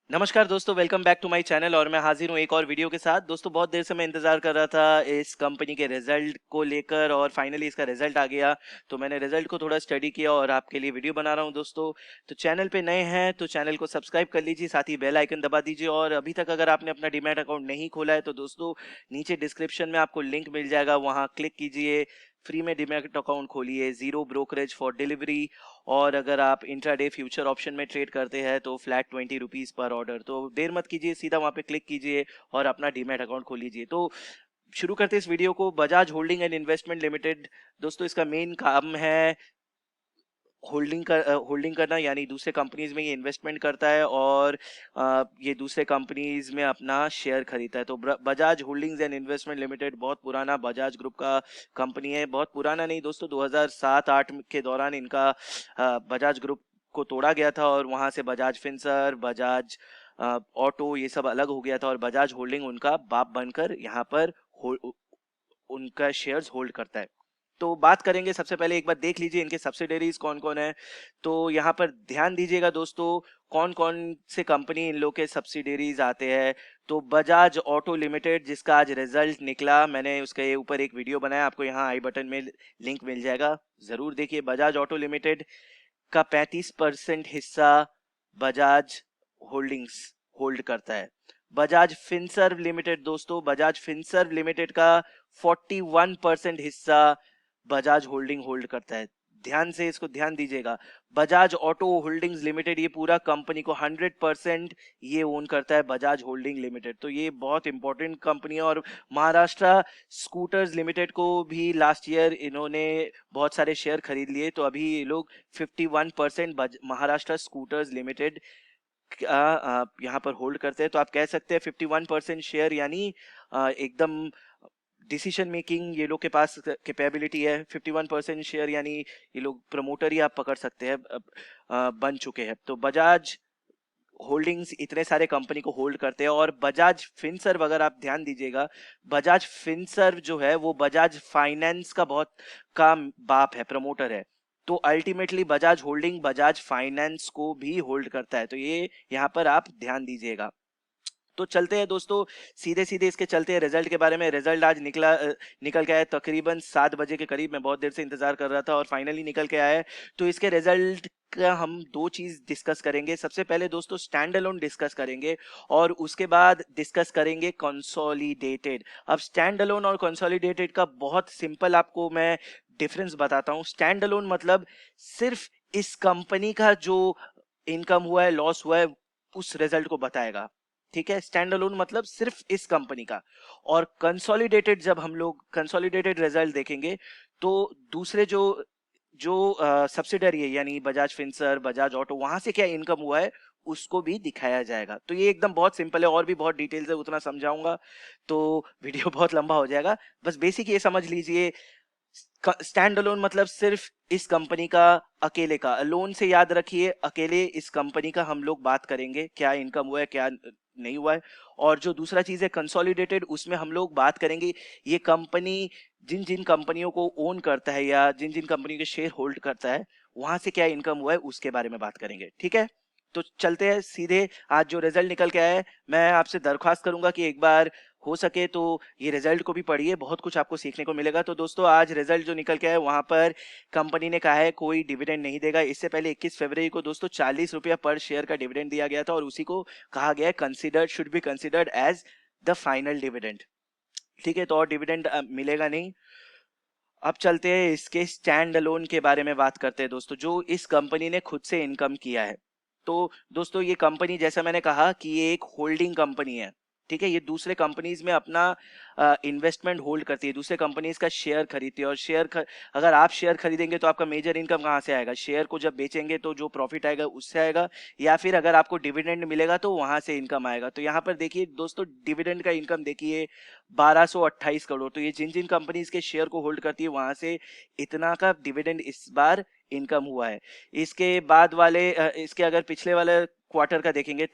नमस्कार दोस्तों, welcome back to my channel. और मैं हाजिर हूँ एक और वीडियो के साथ। दोस्तों, बहुत देर से मैं इंतज़ार कर रहा था इस कंपनी के रिजल्ट को लेकर और फाइनली इसका रिजल्ट आ गया। तो मैंने रिजल्ट को थोड़ा स्टडी किया और आपके लिए वीडियो बना रहा हूँ दोस्तों। तो चैनल पे नए हैं तो चैनल को सब्सक्राइब कर लीजिए, साथ ही बेल आइकन दबा दीजिए। और अभी तक अगर आपने अपना डीमैट अकाउंट नहीं खोला है तो दोस्तों नीचे डिस्क्रिप्शन में आपको लिंक मिल जाएगा, वहाँ क्लिक कीजिए, फ्री में डीमैट अकाउंट खोलिए, जीरो ब्रोकरेज फॉर डिलीवरी। और अगर आप इंट्राडे फ्यूचर ऑप्शन में ट्रेड करते हैं तो फ्लैट ₹20 पर ऑर्डर। तो देर मत कीजिए, सीधा वहां पे क्लिक कीजिए और अपना डीमैट अकाउंट खोल लीजिए। तो शुरू करते हैं इस वीडियो को। Bajaj holding and investment limited, दोस्तों इसका मेन काम है होल्डिंग करना, यानी दूसरे कंपनीज में ये इन्वेस्टमेंट करता है और ये दूसरे कंपनीज में अपना शेयर खरीदता है। तो Bajaj holdings and investment limited बहुत पुराना बजाज ग्रुप का कंपनी है। बहुत पुराना नहीं दोस्तों, 2007-8 के दौरान इनका बजाज ग्रुप को तोड़ा गया था और वहां से बजाज फिनसर, बजाज ऑटो, ये सब अलग हो गया था और बजाज होल्डिंग उनका बाप बनकर यहाँ पर उनका शेयर्स होल्ड करता है। तो बात करेंगे, सबसे पहले एक बार देख लीजिए इनके सब्सिडरीज कौन कौन है। तो यहाँ पर ध्यान दीजिएगा दोस्तों, कौन कौन से कंपनी इन लोग के सब्सिडरीज आते हैं। तो बजाज ऑटो लिमिटेड, जिसका आज रिजल्ट निकला, मैंने उसके ऊपर एक वीडियो बनाया, आपको यहाँ आई बटन में लिंक मिल जाएगा, जरूर देखिए। बजाज ऑटो लिमिटेड का 35% हिस्सा बजाज होल्डिंग्स होल्ड करता है। बजाज फिनसर्व लिमिटेड, दोस्तों बजाज फिनसर्व लिमिटेड का 41% हिस्सा बजाज होल्डिंग होल्ड करता है। ध्यान से इसको ध्यान दीजिएगा। बजाज ऑटो होल्डिंग्स लिमिटेड, ये पूरा कंपनी को 100% ये ओन करता है बजाज होल्डिंग लिमिटेड। तो ये बहुत इंपॉर्टेंट कंपनी है। और महाराष्ट्र स्कूटर्स लिमिटेड को भी लास्ट ईयर इन्होंने बहुत सारे शेयर खरीद लिए, तो अभी ये लोग 51% महाराष्ट्र स्कूटर्स लिमिटेड यहाँ पर होल्ड करते हैं। तो आप कह सकते हैं 51% शेयर, यानी एकदम डिसीजन मेकिंग ये लोग के पास कैपेबिलिटी है। 51% शेयर यानी ये लोग प्रमोटर ही आप पकड़ सकते हैं, बन चुके हैं। तो बजाज होल्डिंग्स इतने सारे कंपनी को होल्ड करते हैं। और बजाज फिनसर्व, अगर आप ध्यान दीजिएगा, बजाज फिनसर्व जो है वो बजाज फाइनेंस का बहुत का बाप है, प्रमोटर है। तो ultimately Bajaj holding Bajaj finance को भी होल्ड करता है। तो ये यहाँ पर आप ध्यान दीजिएगा। तो चलते हैं दोस्तों, सीधे सीधे इसके चलते हैं रिजल्ट के बारे में। रिजल्ट आज निकल के आया तकरीबन 7 बजे के करीब। मैं बहुत देर से इंतजार कर रहा था और फाइनली निकल के आया है। तो इसके रिजल्ट का हम दो चीज डिस्कस करेंगे। सबसे पहले दोस्तों स्टैंड अलोन डिस्कस करेंगे और उसके बाद डिस्कस करेंगे कंसोलिडेटेड। अब स्टैंड अलोन और कंसोलिडेटेड का बहुत सिंपल आपको मैं डिफरेंस बताता हूँ। स्टैंड अलोन मतलब सिर्फ इस कंपनी का जो इनकम हुआ है, लॉस हुआ है, उस रिजल्ट को बताएगा। ठीक है, स्टैंड अलोन मतलब सिर्फ इस कंपनी का। और कंसोलिडेटेड, जब हम लोग कंसोलिडेटेड रिजल्ट देखेंगे तो दूसरे जो जो सब्सिडरी है, यानी बजाज फिनसर, बजाज ऑटो, वहां से क्या इनकम हुआ है उसको भी दिखाया जाएगा। तो ये एकदम बहुत सिंपल है, और भी बहुत डिटेल्स है, उतना समझाऊंगा तो वीडियो बहुत लंबा हो जाएगा। बस बेसिक ये समझ लीजिए, स्टैंड अलोन मतलब सिर्फ इस कंपनी का अकेले का। लोन से याद रखिए, अकेले इस कंपनी का हम लोग बात करेंगे, क्या इनकम हुआ है क्या नहीं हुआ है। और जो दूसरा चीज है कंसोलिडेटेड, उसमें हम लोग बात करेंगे ये कंपनी जिन जिन कंपनियों को ओन करता है या जिन जिन कंपनियों के शेयर होल्ड करता है, वहां से क्या इनकम हुआ है उसके बारे में बात करेंगे। ठीक है, तो चलते हैं सीधे। आज जो रिजल्ट निकल के आया है, मैं आपसे दरख्वास्त करूंगा कि एक बार हो सके तो ये रिजल्ट को भी पढ़िए, बहुत कुछ आपको सीखने को मिलेगा। तो दोस्तों आज रिजल्ट जो निकल के आया है, वहां पर कंपनी ने कहा है कोई डिविडेंड नहीं देगा। इससे पहले 21 फरवरी को दोस्तों 40 रुपया पर शेयर का डिविडेंड दिया गया था और उसी को कहा गया है considered, should be considered as the final dividend. ठीक है, तो और डिविडेंड मिलेगा नहीं। अब चलते हैं इसके स्टैंड अलोन के बारे में बात करते हैं दोस्तों, जो इस कंपनी ने खुद से इनकम किया है। तो दोस्तों ये कंपनी, जैसा मैंने कहा कि ये एक होल्डिंग कंपनी है। ठीक है, ये दूसरे कंपनीज में अपना इन्वेस्टमेंट होल्ड करती है, दूसरे कंपनीज का शेयर खरीदती है। और अगर आप शेयर खरीदेंगे तो आपका मेजर इनकम कहाँ से आएगा? शेयर को जब बेचेंगे तो जो प्रॉफिट आएगा उससे आएगा, या फिर अगर आपको डिविडेंड मिलेगा तो वहां से इनकम आएगा। तो यहाँ पर देखिए दोस्तों, डिविडेंड का इनकम देखिए 1228 करोड़। तो ये जिन जिन कंपनीज के शेयर को होल्ड करती है वहां से इतना का डिविडेंड इस बार इनकम हुआ है। इसके बाद वाले इसके अगर पिछले वाले क्वार्टर का देखेंगे,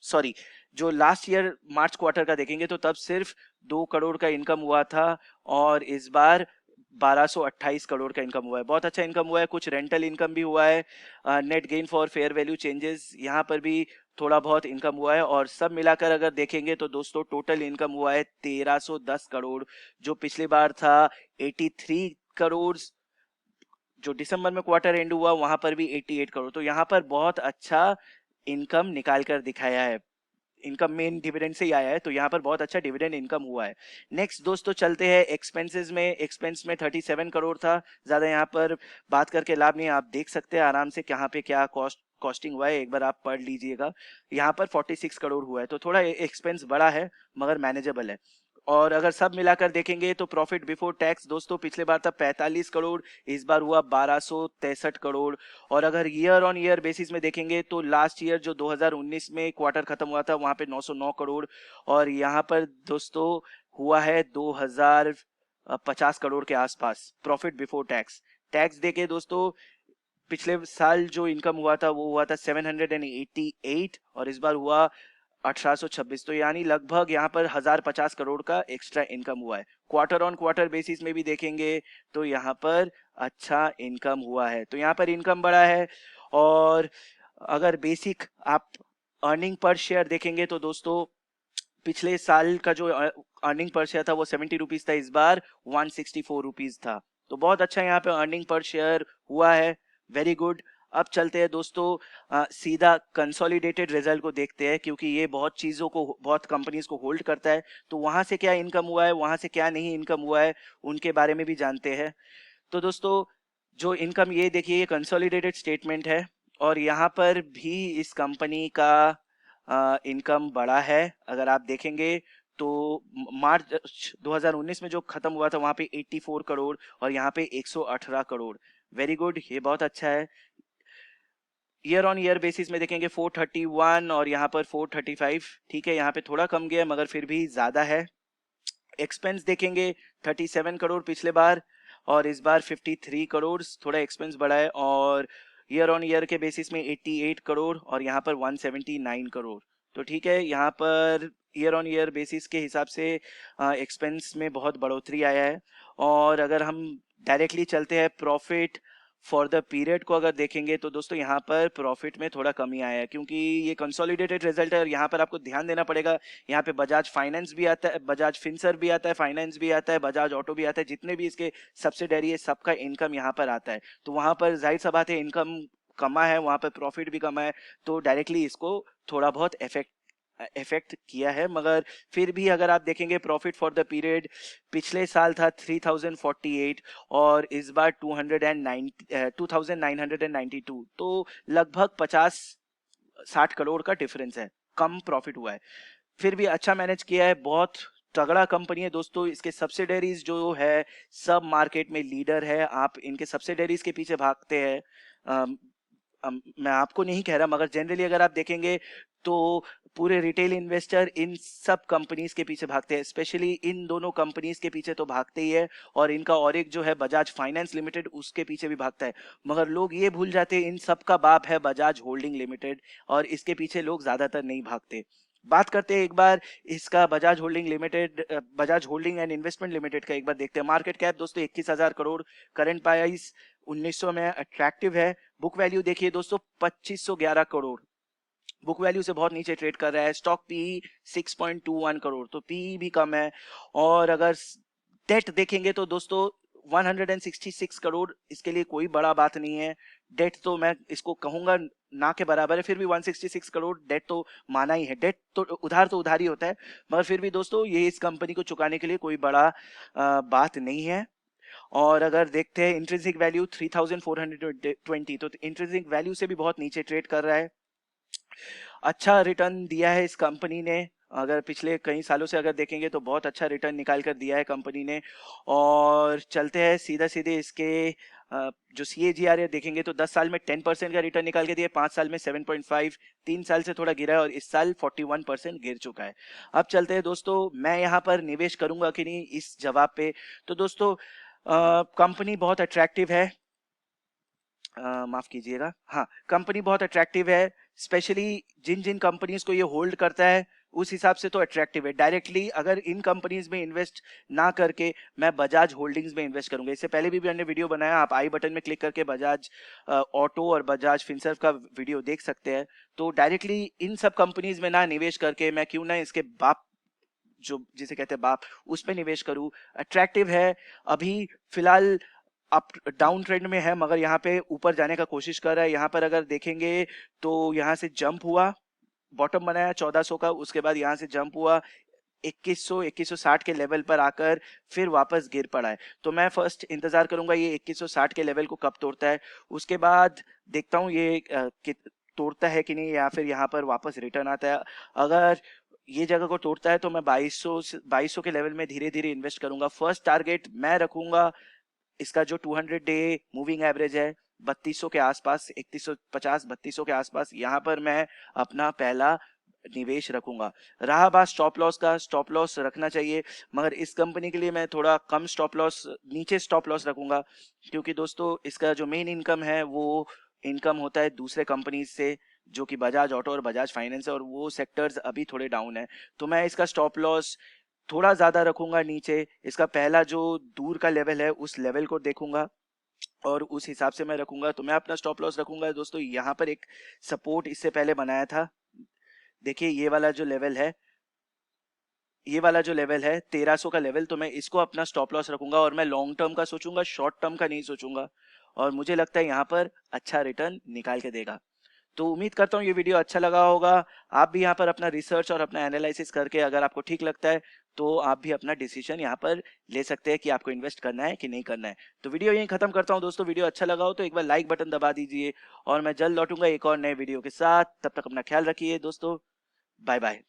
सॉरी, जो लास्ट ईयर मार्च क्वार्टर का देखेंगे तो तब सिर्फ 2 करोड़ का इनकम हुआ था और इस बार 1228 करोड़ का इनकम हुआ है। बहुत अच्छा इनकम हुआ है। कुछ रेंटल इनकम भी हुआ है। Net gain for fair value changes यहाँ पर भी थोड़ा बहुत इनकम हुआ है, और सब मिलाकर अगर देखेंगे तो दोस्तों टोटल इनकम हुआ है 1310 करोड़, जो पिछली बार था 83 करोड़। जो दिसंबर में क्वार्टर एंड हुआ वहां पर भी 88 करोड़। तो यहाँ पर बहुत अच्छा इनकम निकाल कर दिखाया है। इनकम मेन डिविडेंड से ही आया है, तो यहाँ पर बहुत अच्छा डिविडेंड इनकम हुआ है। नेक्स्ट दोस्तों चलते हैं एक्सपेंसेस में। एक्सपेंस में 37 करोड़ था। ज्यादा यहाँ पर बात करके लाभ नहीं, आप देख सकते हैं आराम से कहाँ पे क्या कॉस्टिंग हुआ है, एक बार आप पढ़ लीजिएगा। यहाँ पर 46 करोड़ हुआ है, तो थोड़ा एक्सपेंस बड़ा है मगर मैनेजेबल है। और अगर सब मिलाकर देखेंगे तो प्रॉफिट बिफोर टैक्स दोस्तों पिछले बार था 45 करोड़, इस बार हुआ 1263 करोड़। और अगर ईयर ऑन ईयर बेसिस में देखेंगे तो लास्ट ईयर जो 2019 में क्वार्टर खत्म हुआ था वहां पे 909 करोड़, और यहाँ पर दोस्तों हुआ है 2050 करोड़ के आसपास प्रॉफिट बिफोर टैक्स। टैक्स देके दोस्तों पिछले साल जो इनकम हुआ था वो हुआ था 788, और इस बार हुआ 1826। तो यानी लगभग यहाँ पर 1050 करोड़ का एक्स्ट्रा इनकम हुआ है। क्वार्टर ऑन क्वार्टर बेसिस में भी देखेंगे तो यहाँ पर अच्छा इनकम हुआ है, तो यहाँ पर इनकम बढ़ा है। और अगर बेसिक आप अर्निंग पर शेयर देखेंगे तो दोस्तों पिछले साल का जो अर्निंग पर शेयर था वो 70 रुपीज था, इस बार 164 रुपीज था। तो बहुत अच्छा यहाँ पे अर्निंग पर शेयर हुआ है, वेरी गुड। अब चलते हैं दोस्तों सीधा कंसोलिडेटेड रिजल्ट को देखते हैं, क्योंकि ये बहुत चीज़ों को, बहुत कंपनीज को होल्ड करता है। तो वहां से क्या इनकम हुआ है, वहां से क्या नहीं इनकम हुआ है, उनके बारे में भी जानते हैं। तो दोस्तों जो इनकम, ये देखिए ये कंसोलिडेटेड स्टेटमेंट है, और यहाँ पर भी इस कंपनी का इनकम बढ़ा है। अगर आप देखेंगे तो मार्च 2019 में जो खत्म हुआ था वहां पे 84 करोड़, और यहाँ पे 118 करोड़। वेरी गुड, ये बहुत अच्छा है। ईयर ऑन ईयर बेसिस में देखेंगे 431 और यहाँ पर 435, ठीक है, यहाँ पे थोड़ा कम गया मगर फिर भी ज्यादा है। एक्सपेंस देखेंगे 37 करोड़ पिछले बार, और इस बार 53 करोड़, थोड़ा एक्सपेंस बढ़ा है। और ईयर ऑन ईयर के बेसिस में 88 करोड़, और यहाँ पर 179 करोड़। तो ठीक है, यहाँ per year on year basis के हिसाब से एक्सपेंस में बहुत बढ़ोतरी आया है। और अगर हम डायरेक्टली चलते हैं प्रॉफिट फॉर द पीरियड को अगर देखेंगे तो दोस्तों यहाँ पर प्रॉफिट में थोड़ा कमी आया है, क्योंकि ये कंसोलिडेटेड रिजल्ट है, और यहाँ पर आपको ध्यान देना पड़ेगा। यहाँ पे बजाज फाइनेंस भी आता है, बजाज फिनसर भी आता है, फाइनेंस भी आता है, बजाज ऑटो भी आता है, जितने भी इसके सब्सिडरी है सबका इनकम यहाँ पर आता है। तो वहां पर जाहिर सा बात है इनकम कमा है, वहां पर प्रॉफिट भी कमा है, तो डायरेक्टली इसको थोड़ा बहुत इफेक्ट किया है। मगर फिर भी अगर आप देखेंगे प्रॉफिट फॉर द पीरियड पिछले साल था 3048, और इस बार 2992, तो लगभग 50-60 करोड़ का डिफरेंस है, कम प्रॉफिट हुआ है। फिर भी अच्छा मैनेज किया है, बहुत तगड़ा कंपनी है दोस्तों। इसके सब्सिडरीज जो है सब मार्केट में लीडर है, आप इनके सब्सिडरीज के पीछे भागते हैं। मैं आपको नहीं कह रहा, मगर जनरली अगर आप देखेंगे तो पूरे रिटेल इन्वेस्टर इन सब कंपनीज के पीछे भागते हैं, स्पेशली इन दोनों कंपनीज के पीछे तो भागते ही है, और इनका और एक जो है बजाज फाइनेंस लिमिटेड उसके पीछे भी भागता है। मगर लोग ये भूल जाते हैं इन सब का बाप है बजाज होल्डिंग लिमिटेड, और इसके पीछे लोग ज्यादातर नहीं भागते। बात करते हैं एक बार इसका Bajaj holding limited, Bajaj holding and investment limited का, एक बार देखते हैं। मार्केट कैप दोस्तों 21,000 करोड़, करंट प्राइस 1900 में, अट्रैक्टिव है। बुक वैल्यू देखिए दोस्तों 2511 करोड़, बुक वैल्यू से बहुत नीचे ट्रेड कर रहा है। स्टॉक पी 6.21 करोड़, तो पी भी कम है। और अगर डेट देखेंगे तो दोस्तों 166 करोड़, इसके लिए कोई बड़ा बात नहीं है। डेट तो मैं इसको कहूंगा ना के बराबर है, फिर भी 166 करोड़ डेट तो माना ही है। डेट तो उधार ही होता है, मगर फिर भी दोस्तों ये इस कंपनी को चुकाने के लिए कोई बड़ा बात नहीं है। और अगर देखते हैं इंट्रिंसिक वैल्यू 3420, तो इंट्रिंसिक वैल्यू से भी बहुत नीचे ट्रेड कर रहा है। अच्छा रिटर्न दिया है इस कंपनी ने, अगर पिछले कई सालों से अगर देखेंगे तो बहुत अच्छा रिटर्न निकाल कर दिया है कंपनी ने। और चलते हैं सीधा सीधे इसके जो CAGR है देखेंगे तो 10 साल में 10% का रिटर्न निकाल के दिया, 5 साल में 7.5, 3 साल से थोड़ा गिरा है, और इस साल 41% गिर चुका है। अब चलते हैं दोस्तों, मैं यहाँ पर निवेश करूंगा कि नहीं इस जवाब पे। तो दोस्तों कंपनी बहुत अट्रैक्टिव है, माफ कीजिएगा, हाँ कंपनी बहुत अट्रैक्टिव है। स्पेशली जिन जिन कंपनीज को ये होल्ड करता है उस हिसाब से तो अट्रैक्टिव है। डायरेक्टली अगर इन कंपनीज में इन्वेस्ट ना करके मैं बजाज होल्डिंग्स में इन्वेस्ट करूंगा, इससे पहले भी मैंने वीडियो बनाया, आप आई बटन में क्लिक करके बजाज ऑटो और बजाज फिनसर्व का वीडियो देख सकते हैं। तो डायरेक्टली इन सब कंपनीज में ना निवेश करके मैं क्यों ना इसके बाप, जो जिसे कहते हैं बाप, उस पे निवेश करूं। अट्रैक्टिव है, अभी फिलहाल अप डाउन ट्रेंड में है, मगर यहाँ पे ऊपर जाने का कोशिश कर रहा है। यहाँ पर अगर देखेंगे तो यहाँ से जंप हुआ, बॉटम बनाया 1400 का, उसके बाद यहाँ से जंप हुआ 2100 2160 के लेवल पर आकर फिर वापस गिर पड़ा है। तो मैं फर्स्ट इंतजार करूंगा ये 2160 के लेवल को कब तोड़ता है, उसके बाद देखता हूँ ये तोड़ता है कि नहीं, या फिर यहाँ पर वापस रिटर्न आता है। अगर ये जगह को तोड़ता है तो मैं 2200 के लेवल में धीरे धीरे इन्वेस्ट करूंगा। फर्स्ट टारगेट मैं रखूंगा इसका जो 200 डे मूविंग एवरेज है 3200 के आसपास, 3150 3200 के आसपास, यहाँ पर मैं अपना पहला निवेश रखूंगा। रहा बात स्टॉप लॉस का, स्टॉप लॉस रखना चाहिए, मगर इस कंपनी के लिए मैं थोड़ा कम स्टॉप लॉस, नीचे स्टॉप लॉस रखूंगा, क्योंकि दोस्तों इसका जो मेन इनकम है वो इनकम होता है दूसरे कंपनीज से, जो कि बजाज ऑटो और बजाज फाइनेंस है, और वो सेक्टर्स अभी थोड़े डाउन है। तो मैं इसका स्टॉप लॉस थोड़ा ज्यादा रखूंगा नीचे, इसका पहला जो दूर का लेवल है उस लेवल को देखूंगा और उस हिसाब से मैं रखूंगा। तो मैं अपना स्टॉप लॉस रखूंगा दोस्तों, यहाँ पर एक सपोर्ट इससे पहले बनाया था, देखिए ये वाला जो लेवल है, ये वाला जो लेवल है 1300 का लेवल, तो मैं इसको अपना स्टॉप लॉस रखूंगा और मैं लॉन्ग टर्म का सोचूंगा, शॉर्ट टर्म का नहीं सोचूंगा, और मुझे लगता है यहाँ पर अच्छा रिटर्न निकाल के देगा। तो उम्मीद करता हूँ ये वीडियो अच्छा लगा होगा। आप भी यहाँ पर अपना रिसर्च और अपना एनालिसिस करके अगर आपको ठीक लगता है तो आप भी अपना डिसीजन यहाँ पर ले सकते हैं कि आपको इन्वेस्ट करना है कि नहीं करना है। तो वीडियो यहीं खत्म करता हूँ दोस्तों। वीडियो अच्छा लगा हो तो एक बार लाइक बटन दबा दीजिए, और मैं जल्द लौटूंगा एक और नए वीडियो के साथ। तब तक अपना ख्याल रखिए दोस्तों, बाय बाय।